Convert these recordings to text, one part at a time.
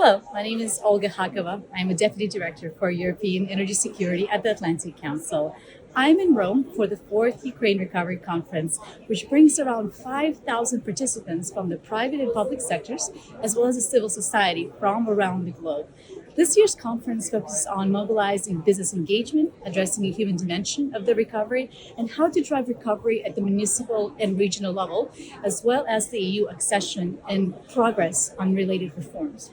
Hello, my name is Olga Khakova. I'm a Deputy Director for European Energy Security at the Atlantic Council. I'm in Rome for the fourth Ukraine Recovery Conference, which brings around 5,000 participants from the private and public sectors, as well as the civil society from around the globe. This year's conference focuses on mobilizing business engagement, addressing the human dimension of the recovery, and how to drive recovery at the municipal and regional level, as well as the EU accession and progress on related reforms.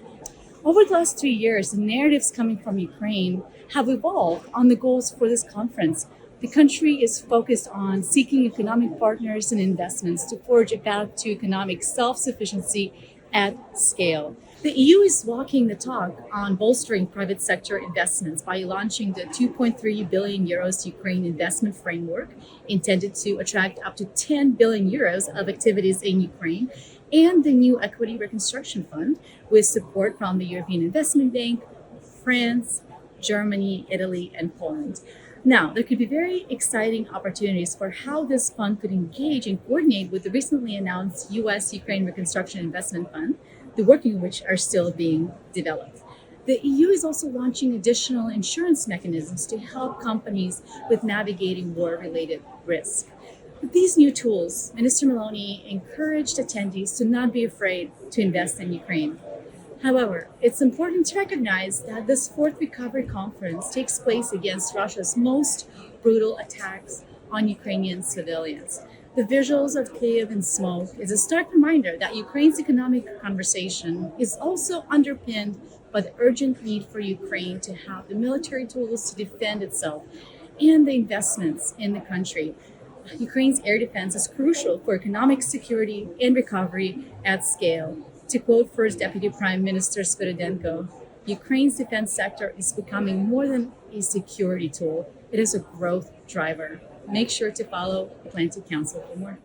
Over the last 3 years, the narratives coming from Ukraine have evolved on the goals for this conference. The country is focused on seeking economic partners and investments to forge a path to economic self-sufficiency at scale. The EU is walking the talk on bolstering private sector investments by launching the 2.3 billion euros Ukraine investment framework, intended to attract up to 10 billion euros of activities in Ukraine, and the new Equity Reconstruction Fund, with support from the European Investment Bank, France, Germany, Italy, and Poland. Now, there could be very exciting opportunities for how this fund could engage and coordinate with the recently announced US Ukraine Reconstruction Investment Fund, the working of which are still being developed. The EU is also launching additional insurance mechanisms to help companies with navigating war-related risk. With these new tools, Minister Maloney encouraged attendees to not be afraid to invest in Ukraine. However, it's important to recognize that this fourth recovery conference takes place against Russia's most brutal attacks on Ukrainian civilians. The visuals of Kyiv in smoke is a stark reminder that Ukraine's economic conversation is also underpinned by the urgent need for Ukraine to have the military tools to defend itself and the investments in the country. Ukraine's air defense is crucial for economic security and recovery at scale. To quote First Deputy Prime Minister Sviridenko, Ukraine's defense sector is becoming more than a security tool. It is a growth driver. Make sure to follow Atlantic Council for more.